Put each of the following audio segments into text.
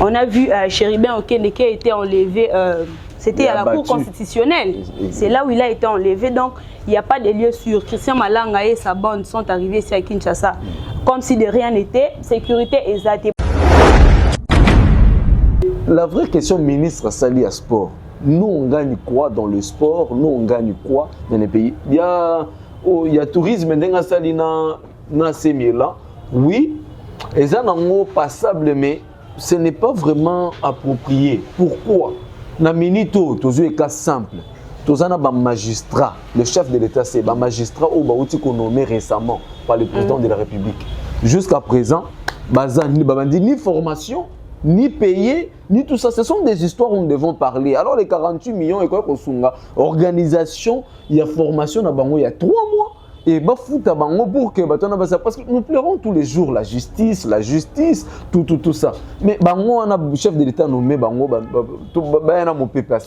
On a vu Chéribin Okende qui a été enlevé, c'était à la Cour constitutionnelle. C'est là où il a été enlevé. Donc, il n'y a pas de lieu sûr. Christian Malanga et sa bande sont arrivés ici à Kinshasa comme si de rien n'était. Sécurité exacte. La vraie question, ministre Sali à sport. Nous, on gagne quoi dans le sport? Nous, on gagne quoi dans les pays? Il y a tourisme, dans ces milieux-là. Oui, et ça, c'est passable, mais ce n'est pas vraiment approprié. Pourquoi? Dans le minito, tu as un cas simple. Tu as un magistrat, le chef de l'État, c'est un magistrat qu'on a nommé récemment par le président de la République. Jusqu'à présent, ni formation, ni payé, ni tout ça. Ce sont des histoires où nous devons parler. Alors les 48 millions, et quoi qu'on soit, organisation, il y a formation, il y a 3 mois. Et bah fout à bango pour que parce que nous pleurons tous les jours la justice, tout ça. Mais bango on a chef de l'État nommé bango mon peuple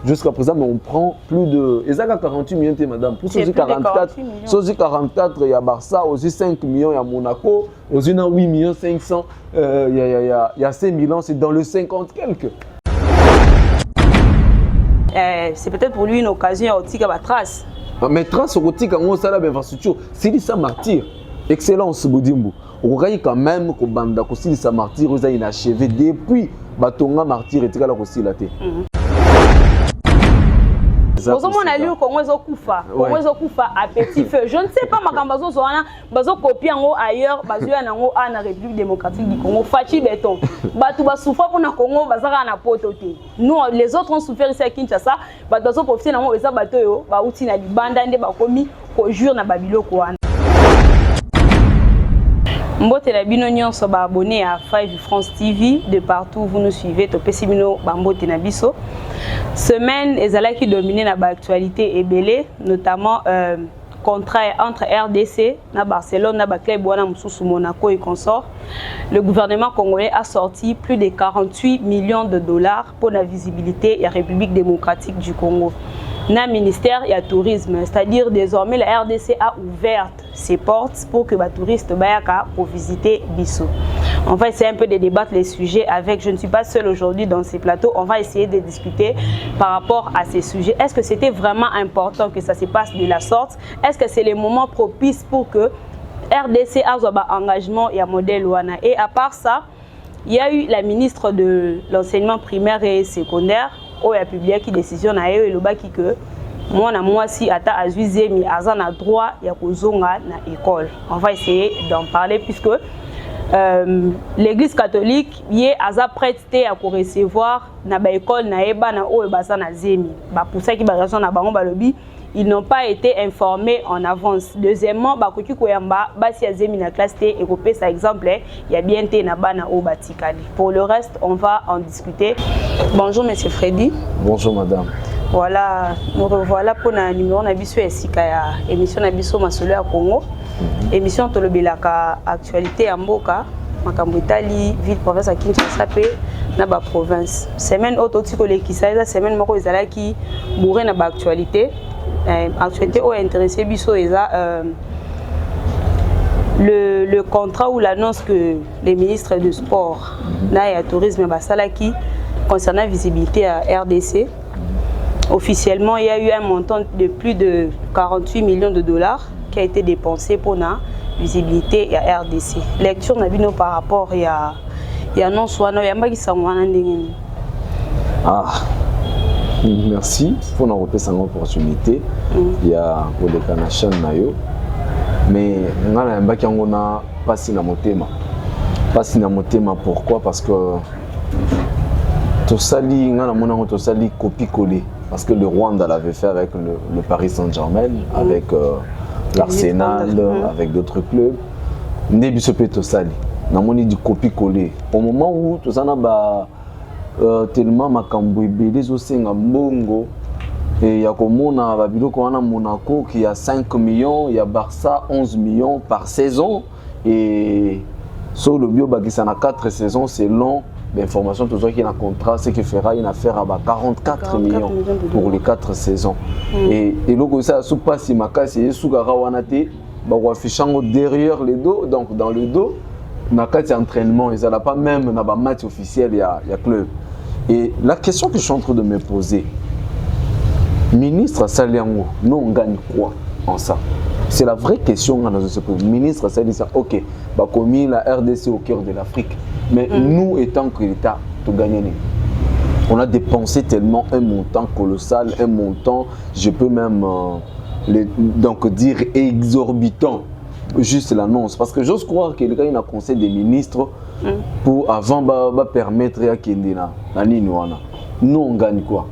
jusqu'à présent mais on prend plus de exact 48 millions madame pour ceux 44 il y a Barça aussi 5 millions il y a Monaco aussi 8 millions 500 il y a 5 millions c'est dans le 50 quelques. C'est peut-être pour lui une occasion à Otika Batras. Mais transrotique en sala infrastructure, c'est ça martyr. Excellence Boudimbo. On gagne quand même que banda ko ça martyr vous a inachevé depuis batonga martyr et tika la aussi la té. Ozomona lieu Congo ezokufa, Congo ezokufa à petit feu. Je ne sais pas makambazo zona bazo copier ngo ailleurs, bazo ya nango na République démocratique du Congo, Fachi béton. Batu ba souffrir pour na Congo bazaka na poto té. Nous les autres ont souffert ici à Kinshasa, bazo profiter nango eza bato yo, ba uti na libanda nde ba komi ko jure na babiloko wana. Mbote la bino nyonso ba abonné à 5 France TV de partout vous nous suivez to pesimino bambote na biso. Semaine ezalaki dominé na ba actualité ebelé notamment contrat entre RDC na Barcelone na ba club wana mususu Monaco et consort. Le gouvernement congolais a sorti plus de 48 millions de dollars pour la visibilité la République démocratique du Congo. Na ministère et tourisme, c'est-à-dire désormais la RDC a ouvert ses portes pour que les touristes bayaka pour visiter Bissau. On va essayer un peu de débattre les sujets avec, je ne suis pas seule aujourd'hui dans ces plateaux, on va essayer de discuter par rapport à ces sujets. Est-ce que c'était vraiment important que ça se passe de la sorte? Est-ce que c'est le moment propice pour que RDC a un engagement et un modèle Wana? Et à part ça, il y a eu la ministre de l'enseignement primaire et secondaire où il a publié qui décision na yo eloba ki que moi si ata azuizemi azana droit ya kozonga na école. On va essayer d'en parler puisque l'église catholique yé aza prête à recevoir na ba école na eba na o ebasa na zemi. Ba pour ça ki ba raison na bango balobi ils n'ont pas été informés en avance. Deuxièmement, bakoki koyamba basi azemi na classe T et kopé ça exemple, il y a bien té na bana o batikali. Pour le reste, on va en discuter. Bonjour monsieur Freddy. Bonjour madame. Voilà, nous revoilà pour un numéro na biso esika ya émission na biso masolo ya Congo. Émission tolobelaka actualité ya mboka, makambo etali ville province à Kinshasa pe na ba province. Semaine auto tikolekisa eza semaine moko ezalaki bourré na ba actualité. Actualité ou intéressé biso le contrat ou l'annonce que les ministres de sport na et tourisme basalaki concernant la visibilité à RDC. Officiellement, il y a eu un montant de plus de 48 millions de dollars qui a été dépensé pour la visibilité à RDC. Lecture na bino par rapport à annonce wana yamba ki sangwana ndenge. Merci pour nous repasser cette opportunité. Il y a pour les canachans nayo, mais on a un bac qui a passé dans mon thème. Passé dans mon thème pourquoi? Parce que tout ça li on a mon tout ça li copie-coller parce que le Rwanda l'avait fait avec le Paris Saint-Germain, avec l'Arsenal, avec d'autres clubs. Nébi se peut tout ça li. On a mon dit copie-coller. Au moment où tout ça n'a pas tellement makambo ebele osenga mbongo et ya komona ba biloko wana Monaco qui a 5 millions, il y a Barça 11 millions par saison et sur le bio bakisa na 4 saisons selon l'information tout ça qui est un contrat c'est que fera une affaire à 44 millions pour les 4 saisons et loko ça sous pas si makasi sous gara wana te ba affichango derrière les dos donc dans le dos na kati entraînement, ils n'ont pas même na ba match officiel il y a club. Et la question que je suis en train de me poser, ministre Saliango, nous on gagne quoi en ça? C'est la vraie question qu'on a se poser. Ministre Saliango, ok, bah comme la RDC au cœur de l'Afrique, mais nous étant que l'État, tout gagner. On a dépensé tellement un montant colossal, un montant, je peux même donc dire exorbitant, juste l'annonce. Parce que j'ose croire que le gars il a un conseil des ministres pour avant permettre à Kendina, nous on gagne quoi?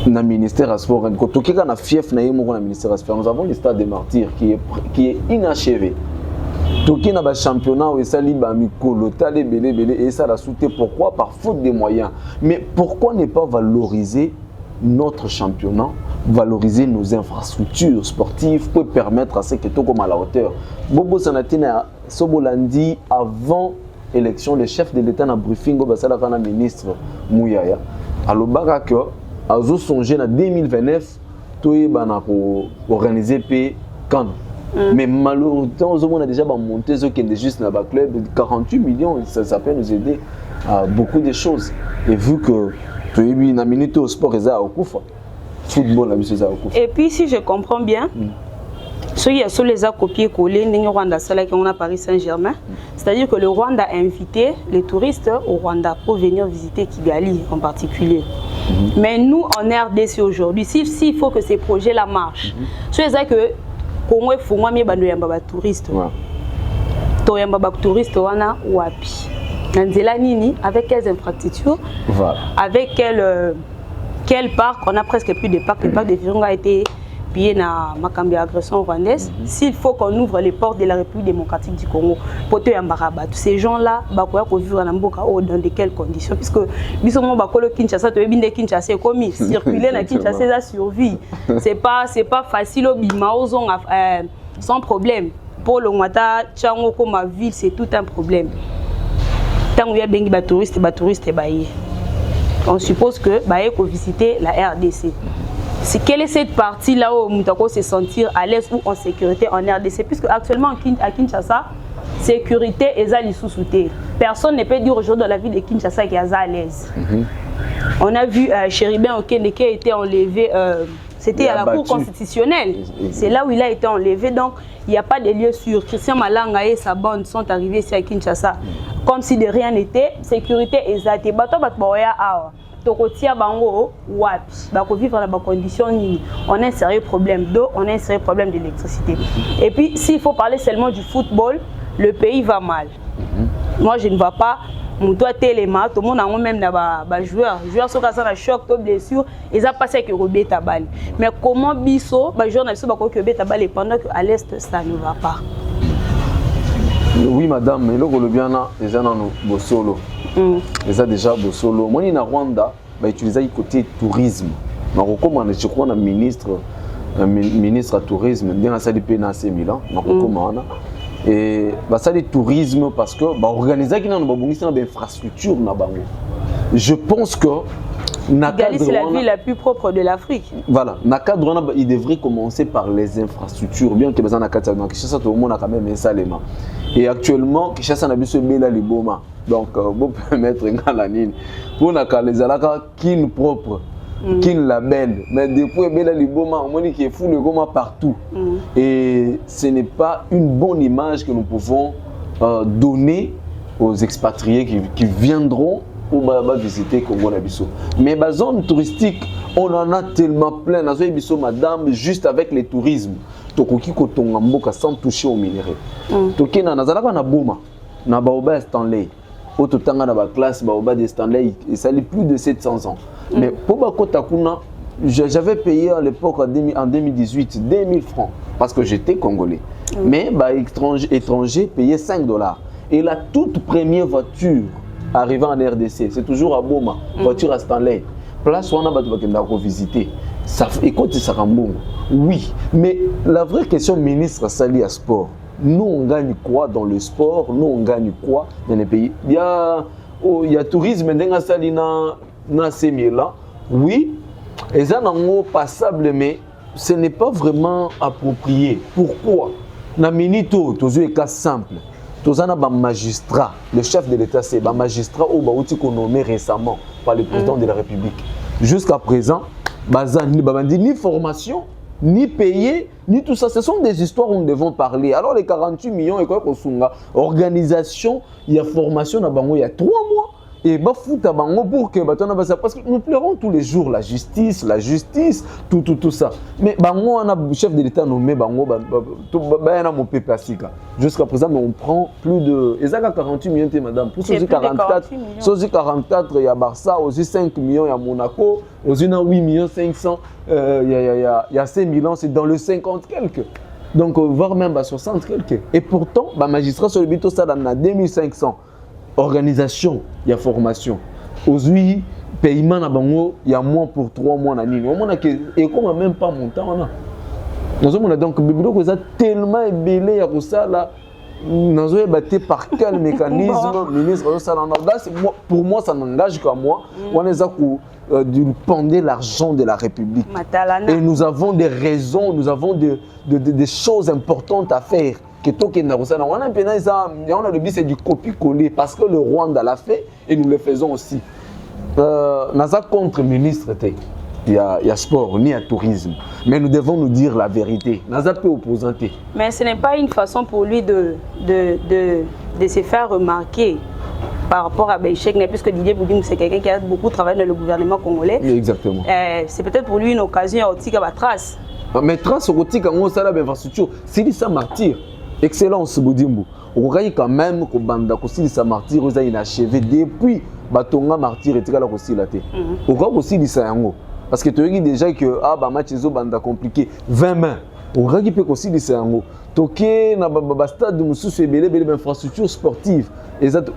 Dans le ministère à sport, quand on a fief na ministère à sport, nous avons le stade des martyrs qui est inachevé. Tout qui n'a championnat et ça liba mikolo talé belé et ça l'a sauté. Pourquoi? Par faute des moyens. Mais pourquoi ne pas valoriser notre championnat, valoriser nos infrastructures sportives pour permettre à ce que tout comme à la hauteur. Bobo Sanatina Sobolandi avant élection, le chef de l'État na briefing au basala kana ministre Mouyaya. Alors baraka a songé en 2029 tout bana pour organiser p quand. Mais malheureusement, on a déjà monté ce qui est juste dans le club, 48 millions, ça peut nous aider à beaucoup de choses. Et vu que tu es une minute au sport, ils ont football, et puis si je comprends bien, ceux qui sont les copiés-collés, on a Paris Saint-Germain, c'est-à-dire que le Rwanda a invité les touristes au Rwanda pour venir visiter Kigali en particulier. Mais nous, en RDC aujourd'hui, s'il faut que ces projets-là marchent, c'est ça que Congo il faut moi bando yamba touriste. To yamba touriste wana wapi. Nzela nini avec quelles infrastructures? Voilà. Avec quel parc? On a presque plus de parcs. Le parc de Virunga a été pillé dans Makambi agression rwandaise. S'il faut qu'on ouvre les portes de la République démocratique du Congo pour te yamba ces gens-là bakoya ko vivre na mboka dans de quelles conditions, puisque bisomo bakolo Kinshasa to ebinde Kinshasa comme circuler na Kinshasa ça survie. C'est pas facile au bimaozon sans problème. Pour le Mwata Tchango comme ma ville, c'est tout un problème. Tant qu'il y a bengi touristes baye. On suppose que baye ko visiter la RDC. Quelle est cette partie-là où on se sentir à l'aise ou en sécurité en RDC? Puisque actuellement à Kinshasa, sécurité est à l'issue-souté. Personne ne peut dire aujourd'hui dans la ville de Kinshasa qu'il est à l'aise. On a vu Chéribin Okende qui a été enlevé, c'était à la Cour constitutionnelle. C'est là où il a été enlevé. Donc, il n'y a pas de lieu sûr. Christian Malanga et sa bande sont arrivés ici à Kinshasa. Comme si de rien n'était, sécurité est à Bango, vivre dans des conditions, on a un sérieux problème d'eau, on a un sérieux problème d'électricité. Et puis, s'il faut parler seulement du football, le pays va mal. Moi, je ne vois pas. Mon toit téléma, tout le monde a même des joueurs sont dans choc, blessure, ils ont passé avec Robé Tabal. Mais comment biso, les joueurs n'ont pas Robé Tabal pendant qu'à l'est ça ne va pas. Oui madame, mais là le bien déjà dans nos solo. Déjà solo. Moi na Rwanda, bah utiliser le côté tourisme. Je recommande je crois un ministre à tourisme bien ça dépend na Milan, je recommande. Et bah ça le tourisme parce que bah organiser qui na babongisa na infrastructure na bango. Je pense que Kigali, c'est la ville la plus propre de l'Afrique. Voilà, Nakadrona, il devrait commencer par les infrastructures. Bien que Bazana Katana, Kishasa, tout le monde a quand même un saléma. Et actuellement, Kishasa n'a plus ce Bela Liboma. Donc, vous pouvez mettre un lanine. Pour les Alaka, qui nous propre, qui nous labelle. Mais depuis Bela Liboma, on dit qu'il faut le Goma partout. Et ce n'est pas une bonne image que nous pouvons donner aux expatriés qui viendront pour visiter Congo Nabiso. Mais la zone touristique, on en a tellement plein. Dans la zone madame, juste avec le tourisme, tokoki kotonga mboka sans toucher au minerai. Toki na nazalaka na boma, na baoba Stanley. Auto tanga na ba classe baoba de Stanley, et ça a plus de 700 ans. Mais pour bakota kuna, j'avais payé à l'époque en 2018 2000 francs parce que j'étais congolais. Mais bah étranger payait $5. Et la toute première voiture arrivant en RDC, c'est toujours à Boma, voiture à Stanley. Place où on a visiter. Ça écoute ça oui, mais la vraie question ministre Sali à sport. Nous on gagne quoi dans le sport? Nous on gagne quoi dans les pays? Il y a tourisme dans Sali na Semila. Oui, et ça n'est passable, mais ce n'est pas vraiment approprié. Pourquoi? Na minito, toujours un cas simple. tous un magistrat, le chef de l'État, c'est un magistrat ou qu'on nommé récemment par le président de la République. Jusqu'à présent, ni formation, ni payer, ni tout ça. Ce sont des histoires où nous devons parler. Alors les 48 millions, et quoi qu'on soit, organisation, il y a formation, il y a 3 mois. Et bah foutre pour que parce que nous pleurons tous les jours la justice, tout ça. Mais on a chef de l'État nommé jusqu'à présent, mais on prend plus de 48 millions, madame. Pour ceux 44, ceux 44, il y a Barça, aussi 5 millions, il y a Monaco, aussi 8 millions 500, il y a 5 millions, c'est dans le 50 quelques. Donc voire même à 60 quelques. Et pourtant, magistrat sur le bito ça dans 2500. Organisation, il y a formation. Aujourd'hui, paiement à Bango, il y a moins pour 3 mois. Et comme même pas montant, nous avons donc tellement ébélé à ça là. Nous avons battu par quel mécanisme, ministre, pour moi, ça n'engage qu'à moi. On est de ponder l'argent de la République. Et nous avons des raisons, nous avons des choses importantes à faire. On a le but, c'est du copier-coller parce que le Rwanda l'a fait et nous le faisons aussi. Naza contre ministre, il y a sport, ni à tourisme. Mais nous devons nous dire la vérité. Naza peut opposer. Mais ce n'est pas une façon pour lui de se faire remarquer par rapport à Belchek, puisque Didier Boudin, c'est quelqu'un qui a beaucoup travaillé dans le gouvernement congolais. Exactement. C'est peut-être pour lui une occasion à la trace. Mais trace au on a l'infrastructure. C'est ça martyr. Excellence Boudimbo. On voit quand même que Banda Kossi sa martyr aux inachevé depuis Batonga martyr et Tigala Kossi la té. On voit aussi du Sayango. Parce que tu as dit déjà que match est Banda compliqué 20 mains. On voit qu'il peut aussi du Sayango. Toké na stade de Moussou belle infrastructure sportive.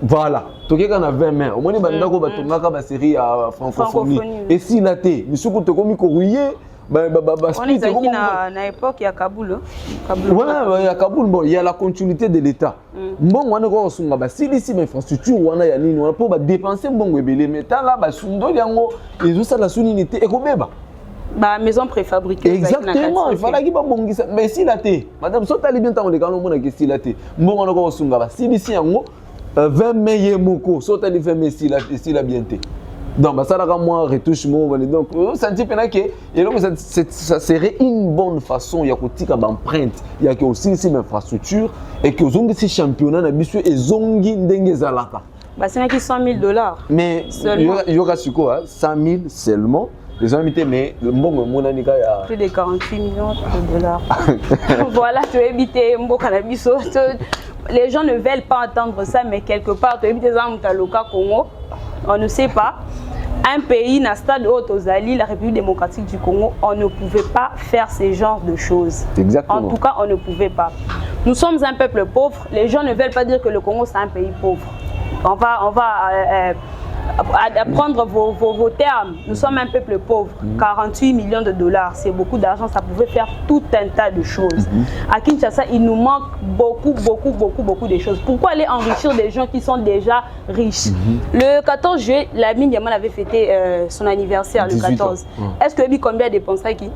Voilà. Toké quand a 20 mains. Au moins Banda ko Batonga ka ba série à francophonie. Et si la té, monsieur ko tokomi ko rouiller. On est à l'époque, il y a Kaboul. Oui, il y a Kaboul. Bon, il y a la continuité de l'État. Bon, on a si ici l'infrastructure, on a pour dépenser bon mais là, ils ont ça la souveraineté. Maison préfabriquée. Exactement. Il fallait qu'il y ait mais si la té, madame, si tu as bien temps, on est quand même si la té. Bon, on a si ici 20 mai moko, si tu as 20 mai si la bien té. Donc, ça moi retouche mon donc ça serait une bonne façon il y a une empreinte il y a aussi une infrastructure et que ont des championnats na biso et zongi ndenge zalaka c'est qui $100,000 mais il y aura sur quoi 100,000 seulement les invités mais le bon monanika il y a plus de 48 millions de dollars. Voilà, tu as évité mboka na biso. Les gens ne veulent pas entendre ça, mais quelque part tu as évité ça au Congo, on ne sait pas. Un pays, na stade Haute-Ozali, la République démocratique du Congo, on ne pouvait pas faire ce genre de choses. Exactement. En tout cas, on ne pouvait pas. Nous sommes un peuple pauvre. Les gens ne veulent pas dire que le Congo c'est un pays pauvre. On va prendre vos termes. Nous sommes un peuple pauvre. 48 millions de dollars, c'est beaucoup d'argent. Ça pouvait faire tout un tas de choses. À Kinshasa, il nous manque beaucoup de choses. Pourquoi aller enrichir des gens qui sont déjà riches? Le 14 juillet, la mine Yaman avait fêté son anniversaire, le 14. Est-ce que lui, combien dépenserait qui?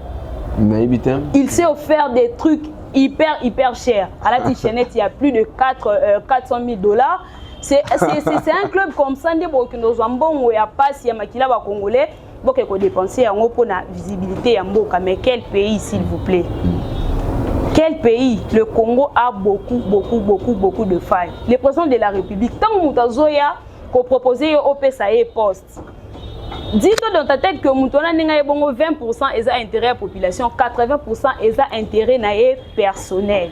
Il s'est offert des trucs hyper chers. À la Tichenette, il y a plus de $400,000. C'est un club comme ça, nous avons un pass, il y a Makila Congolais, donc il faut dépenser pour la visibilité. Mais quel pays, s'il vous plaît? Quel pays? Le Congo a beaucoup de failles. Le président de la République, tant que Moutazoya, qu'on proposait au PSAE poste, dis-toi dans ta tête que Moutona n'a 20% et ça intérêt à la population, 80% et ça intérêt personnel.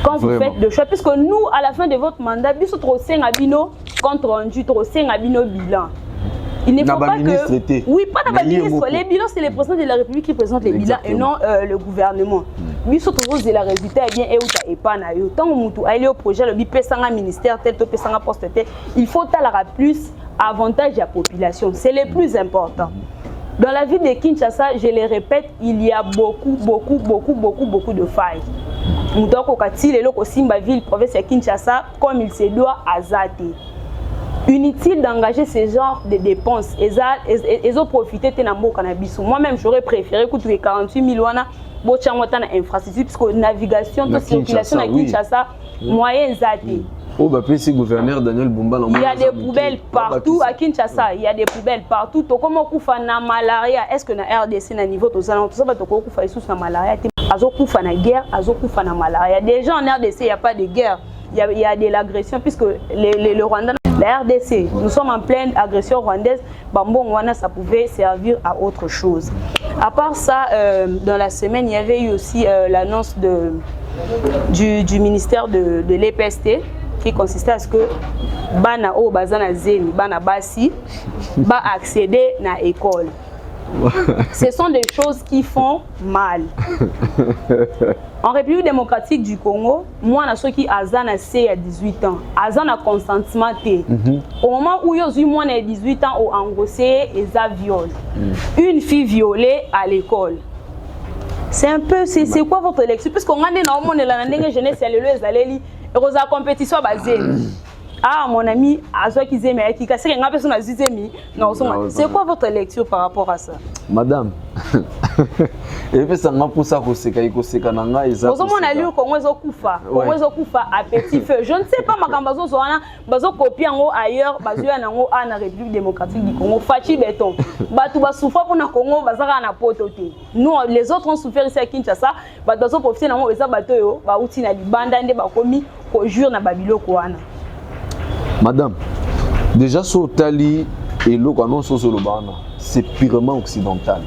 Quand vous faites le choix, puisque nous, à la fin de votre mandat, nous sommes trop abino contre rendu, trop abino bilan. Il ne faut pas que... Oui, pas dans ministre. Les bilans, c'est le président de la République qui présente les bilans et non le gouvernement. Nous sommes trop de la résultat et bien et où et pas naïo. Tant que vous allez au projet, le bipesanga ministère tel, bipesanga poste tel, il faut taler plus avantage à la population. C'est le plus important. Dans la ville de Kinshasa, je le répète, il y a beaucoup de failles. Moutoko Kati, le loko Simba ville, province de Kinshasa, comme il se doit à Zate. Inutile d'engager ce genre de dépenses. Ils ont profité de Nambo Cannabis. Moi-même, j'aurais préféré que tu aies 48 000 infrastructure, parce que navigation, circulation à Kinshasa, moyen Zate. Oh, bah, puis gouverneur Daniel Bumba. Il y a des poubelles partout à Kinshasa. Il y a des poubelles partout. Comment kufa na malaria? Est-ce que na RDC na niveau tout ça va te kufa sous na malaria? Azo kufa na guerre, azo kufa na malaria. Déjà en RDC, il n'y a pas de guerre. Il y a de l'agression puisque le Rwanda, la RDC, nous sommes en pleine agression rwandaise. Bambon Wana, ça pouvait servir à autre chose. À part ça, dans la semaine, il y avait eu aussi l'annonce du ministère de l'EPST qui consistait à ce que bana o bazana zemi bana basi ba accéder na école. Ce sont des choses qui font mal. En République démocratique du Congo, moi, je suis à 18 ans. À consentement. Au moment où je suis 18 ans, au engrossé et ça viole. Une fille violée à l'école. C'est un peu, c'est quoi votre lecture? Puisqu'on a dit normalement dans la jeunesse, et la compétition basée. Ah, mon ami, c'est quoi votre lecture par rapport à ça? Madame, et puis ça m'a poussé à petit feu. Je ne sais pas, copier ailleurs, en République démocratique du Congo. Fachi béton. Nous, les autres ont souffert ici à Kinshasa. Madame, déjà sur Tali et l'Okanon c'est purement occidental.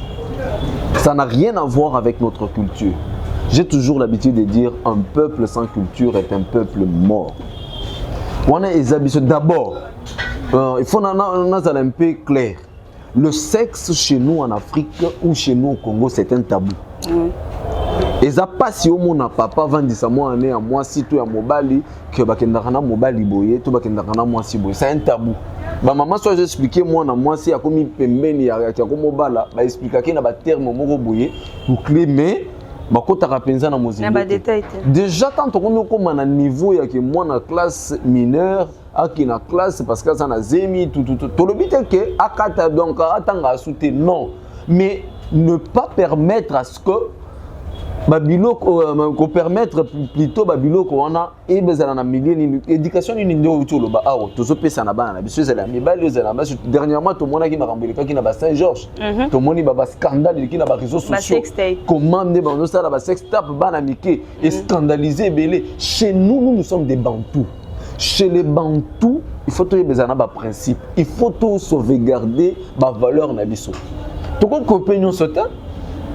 Ça n'a rien à voir avec notre culture. J'ai toujours l'habitude de dire un peuple sans culture est un peuple mort. On a les habitudes. D'abord, il faut un peu clair. Le sexe chez nous en Afrique ou chez nous au Congo, c'est un tabou. Et ça passe si on a papa vendit ça moi année à moi si tu as mobali que bakendakana mobali boye to bakendakana moi si boye c'est un tabou. Ba maman soit j'expliquer moi na moi si a komi pembeni ya ko mobala ba expliquer que na ba terme moko boye pour clé mais ba ko ta penza na mozimbo. Déjà tant qu'on comme na niveau ya que moi na classe mineure à qui na classe parce que ça na zemi tout le but est que akata donc atanga souté non mais ne pas permettre à ce que babilo ko permettre plutôt babilo ko wana e bezala na milieu éducation ni ndo utolo ba awo tozo pesa na bana na biso zela mibali zela ba dernièrement to mona ki makambeleka ki na ba Saint-Georges to moni ba scandale ki na ba réseaux sociaux comment ne ba no sala ba sextape bana mike et scandaliser belé chez nous sommes des bantous. Chez les bantous il faut to bezana ba principe il faut to sauvegarder ba valeur na biso to ko compagnon sotin.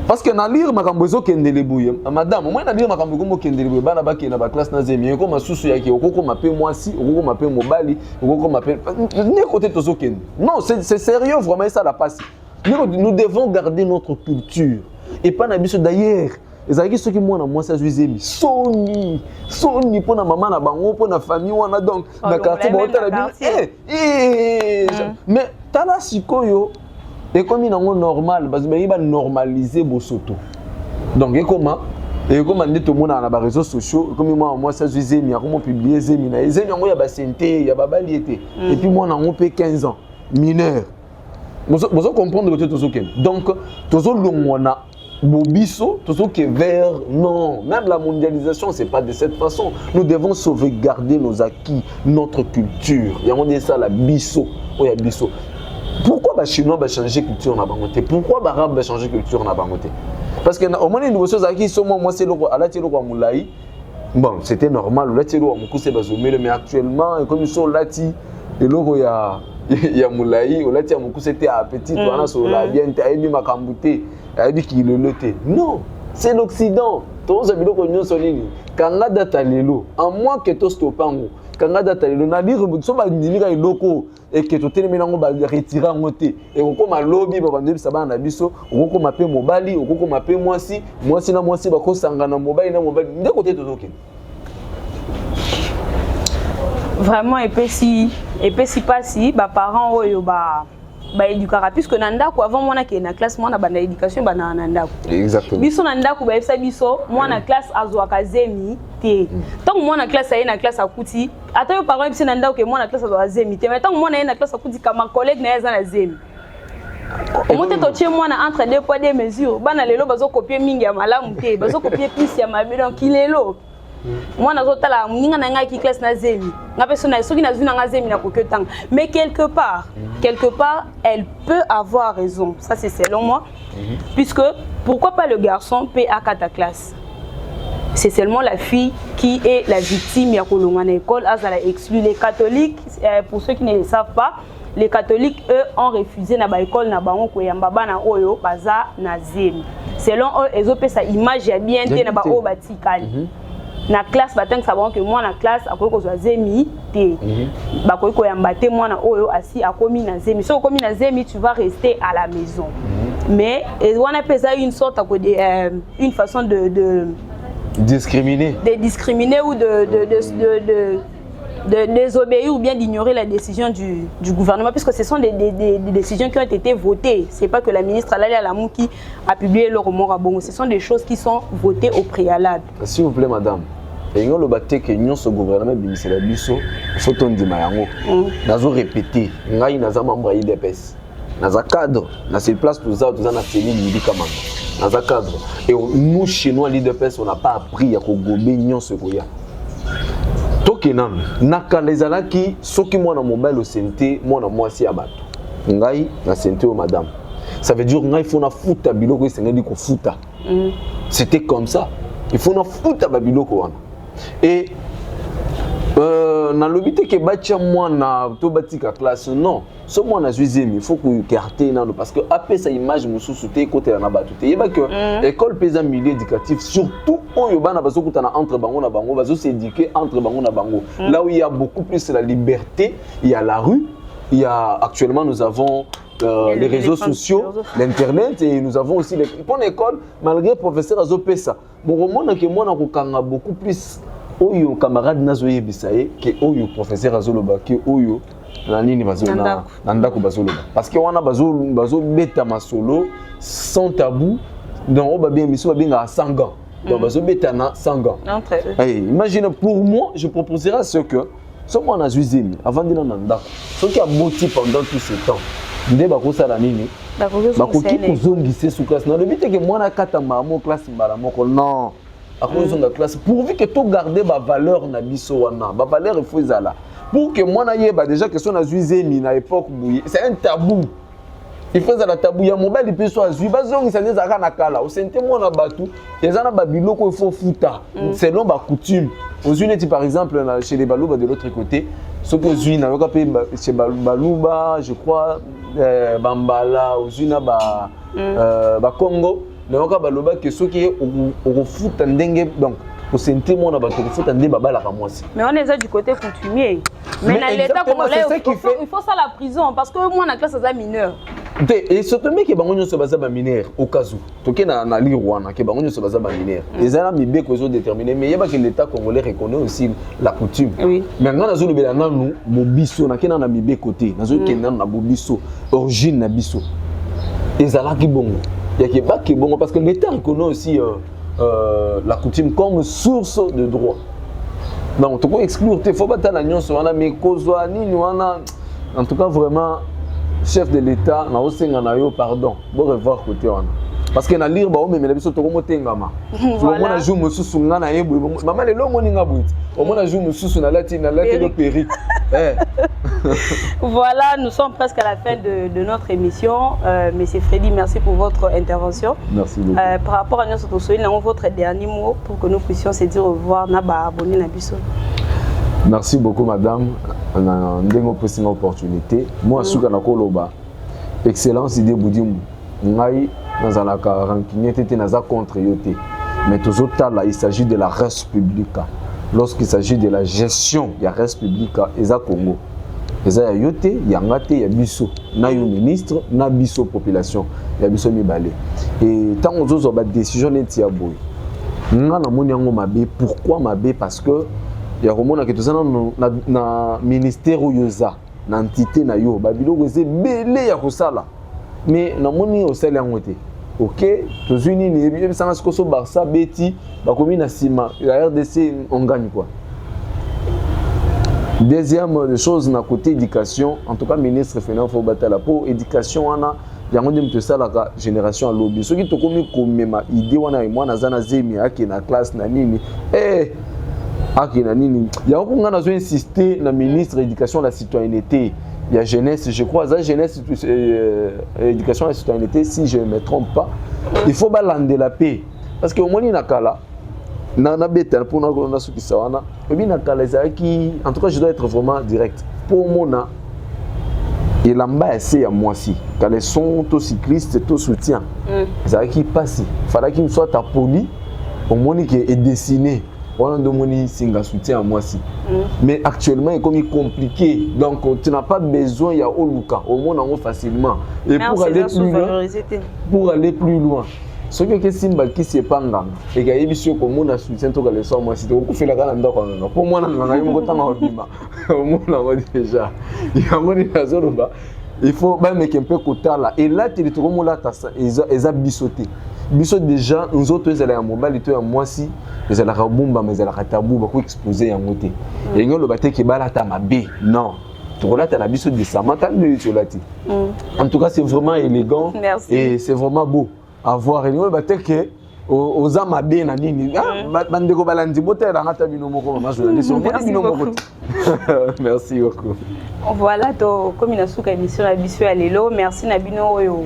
Parce que na lire makambozo kendele bouye madame moi na lire makambozo mo kendele bouye bana ba na ba classe na zemi ko masusu yaki okoko mape mwasi okoko mape mobali okoko mape ne côté tozo kende non c'est sérieux vraiment ça la passe nous devons garder notre culture et pas na biso d'ailleurs ezalaki soki mwana mwasi azwi soni pour na maman na bango pour na famille wana donc na quartier ba hôtel mais tala sikoyo et comme il est normal, parce qu'il va normaliser Bosoto. Donc, et comment dit tout le monde dans les réseaux sociaux, comme moi, ça je disais, il y a comment publier Zemi. Zemi, il y a Basenté, il y a Babaliété. Et puis moi, on a 15 ans, mineur. Vous comprenez que tout ça. Donc, tout ça, on a Bobiso, tout ça qui est vert, non. Même la mondialisation, ce n'est pas de cette façon. Nous devons sauvegarder nos acquis, notre culture. Il y a ça, la biso. Oh, il y a biso. Pourquoi les Chinois vont changer de culture na bangoté? Pourquoi les Arabes vont changer de culture na bangoté? Parce que au moins les nouveaux choses qui sont moi c'est le Alati le Moulaï. Bon, c'était normal, le Lati le Moukousé bazomé mais actuellement comme ils sont Lati et l'euro il y a Moulaï, le Lati Moukousé était à petit on a sur la bien t'as mis Makambouté, a dit qu'il le noté. Non, c'est l'Occident. Tous les biloko nyonso solini. Kanga data lelo, en moins que to stopango. Kanga data lelo na dire so ba ndimika iloko et que to telemena ba retirer ngote et ko ma lobby ba bandeli sabana na biso ko ma pe mobali ko ma pe mwasi na mwasi ba ko sangana mobali na mobali nde côté to zoke. Vraiment epesi pasi ba parents oyo ba éducara puisque nandako avant moi na na classe moi na banda éducation ba na nandako exactement biso nandako ba efsa biso moi na classe azwaka zemi te tant moi na classe na classe akuti ata yo parents biso nandako ke moi na classe azwaka zemi te mais tant moi na classe akuti kama collègue na za na zemi au moins to tient moi na entre deux poids deux mesures bana lelo bazo copier mingi ya malamu te bazo copier plus ya mabe donc kilelo moi nazotala ninga na nga ki classe na zemi nga personne soki na zuna nga zemi na kokotanga mais quelque part elle peut avoir raison, ça c'est selon moi, puisque pourquoi pas le garçon peut à ta classe, c'est seulement la fille qui est la victime ya kolonga na école azala exclu. Les catholiques, pour ceux qui ne le savent pas, les catholiques eux ont refusé na ba école na bango ko yamba bana oyo baza na zemi, selon eux ezopesa image ya bien te na ba o batikali na classe batang sabon que moi na classe akoki kozwa zemi te bakoki koyamba te mwana oyo asi akomi na zemi, so komi na zemi tu vas rester à la maison. Mais on appelle ça une sorte une façon de discriminer ou de désobéir ou bien d'ignorer la décision du gouvernement, puisque ce sont des décisions qui ont été votées. C'est pas que la ministre Alali Alamou qui a publié le remords à Bongo, ce sont des choses qui sont votées au préalable. S'il vous plaît madame, et nous le batte que nous ce gouvernement bimisé la biso faut on dit mayango nazo répéter ngai naza membre IDPS naza cadre na cette place tout ça na teni libi kamanga naza cadre et nous chez nous à l'IDPS on n'a pas appris à kogobe nyon ce koya tokenan nakalezalaki soki mwana mobile au santé mwana mwasi ya bato ngai na santé au madame, ça veut dire ngai faut na futa biloko esengeli ko futa. C'était comme ça, il faut na futa ba biloko wana. Et na lobité que batia mwana to batika classe non, ce mwana zuizemi il faut que carte nano parce que après sa image mususu te côté na bato te yeba que école pesa milieu éducatif surtout oyo bana bazo kutana entre bango na bango bazo s'éduquer entre bango na bango là où il y a beaucoup plus la liberté, il y a la rue, il y a actuellement nous avons les réseaux sociaux, l'internet et nous avons aussi les pour l'école malgré professeur azo pesa bon romona que moi na kokanga beaucoup plus oyo camarade nazo yebisaye que oyo professeur azo loba que oyo na nini bazo na ndako bazo loba parce que wana bazo beta masolo sans tabou donc on va bien miso ba bien à 100 ans donc bazo beta na 100 ans. Imagine pour moi je proposerais ce que ce moi na zuizemi avant de na ndako ce qui a motivé pendant tout ce temps ndé ba kosala nini bakoki kozongisa sous classe na le but que moi na kata mamo classe mbala moko non à cause de la classe pourvu que tout garder ma valeur na biso wana ma valeur il faut ezala pour que moi na yeba déjà que son azuizemi na époque c'est un tabou, il faut ezala tabou ya mobile il peut soit azui bazongisa nezaka na kala au sente moi na batu ezana ba biloko il faut futa selon ba coutume aux unités par exemple chez les balouba de l'autre côté ce que aux na yoka pe chez balouba je crois bambala aux una ba Congo donc baloba que ceux qui au foot ndenge donc au sentir mon abato foot ndenge babala ka mwasi mais on est du côté coutumier mais dans l'état congolais il faut ça la prison parce que moi na classe ça mineur et surtout mais que bango nyonso baza ba mineur au cas où toke na li Rwanda que bango nyonso baza ba mineur les ala mibe ko zo déterminer mais yeba que l'état congolais reconnaît aussi la coutume mais ngana nazo lobela nanu mobiso na kena na mibe côté nazo kena na bobiso origine na biso ezala ki bongo. Il y a pas qui bon parce que l'État reconnaît aussi la coutume comme source de droit. Donc tu peux exclure, il faut pas t'en aller sur un mais en tout cas vraiment chef de l'État na osenga na yo pardon. Bon revoir côté wana. Parce que na lire ba o memela biso to ko motengama. Tu vois na jour mususu nga na yebu mama le longo ninga buti. Au moins na jour mususu na lati le péri. Voilà, nous sommes presque à la fin de notre émission. Monsieur Freddy, merci pour votre intervention. Merci beaucoup. Par rapport à notre soirée, nous avons votre dernier mot pour que nous puissions se dire au revoir. Abonné na biso. Merci beaucoup, madame. On a une opportunité. Moi, je suis Koloba. Excellence idée Boudim. Ngai, dans un ranking, contre yote. Mais tout il s'agit de la res publica. Lorsqu'il s'agit de la gestion de la res publica, il y a Congo. Il y a yote, il y a ngate, il y a biso. Na yo ministre, na biso population. Il y a biso mibale. Et tant que nous avons des décisions, nous avons pourquoi mabe parce que il y a romona que tout ça na ministère yoza na entité na yo babilo goze belé ya kosala mais na moni osala ngote OK tozuni ni bien ça na skoso Barça beti ba komi na sima la RDC on gagne quoi. Deuxième chose na côté éducation en tout cas ministre finance faut batala pour éducation ana yango ndem to sala ka génération à lobby soki to komi komema idée wana moi na zana zemi ake na classe na nini Il y a encore on a insisté le ministre de l'éducation et de la citoyenneté. Il y a jeunesse, je crois, ça jeunesse éducation et la citoyenneté, si je ne me trompe pas. Il faut balander la paix. Parce que au moins, il y a na beta pour nous qui sawana et bien en tout cas je dois être vraiment direct pour moi et lamba essaie à moi aussi quand les sont tous cyclistes tout soutien ça qui passe fallait qu'il soit poli au moins qui est dessiné on a demandé singa soutien à moi aussi mais actuellement c'est comme compliqué donc tu n'as pas besoin il y a au luka au moins facilement et pour aller plus loin ce que Simba qui s'est pas nganga et qui a émis sur comment on a soutien tout le soir moi si tu fait la grande nganga pour moi nganga il me coûte en bima au moins on déjà il y a mon azoroba il faut même un peu côté là et là tu te trouves là ils a bisoté biso déjà nous autres ils allaient en mobile et moi si ils allaient à bomba mais ils allaient à tabou pour exposer en côté et nous le baté qui bala ta mabé non tu regardes la biso de ça maintenant tu l'as dit en tout cas c'est vraiment élégant. Merci. Et c'est vraiment beau à voir et nous baté que aux amabé na nini bandeko balandi boté na ngata bino moko ma journaliste merci beaucoup. Voilà to comme ina suka émission la biso ya lelo merci na bino oyo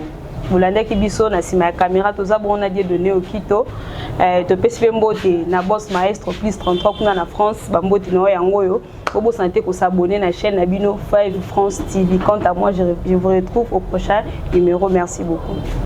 Bolanda ki biso na sima ya caméra toza bona die donné au Quito to pesipe mbote na boss maestro plus 33 kuna na France ba mbote no yango yo obo santé ko s'abonner na chaîne na bino 5 France TV. Quant à moi je vous retrouve au prochain numéro. Merci beaucoup.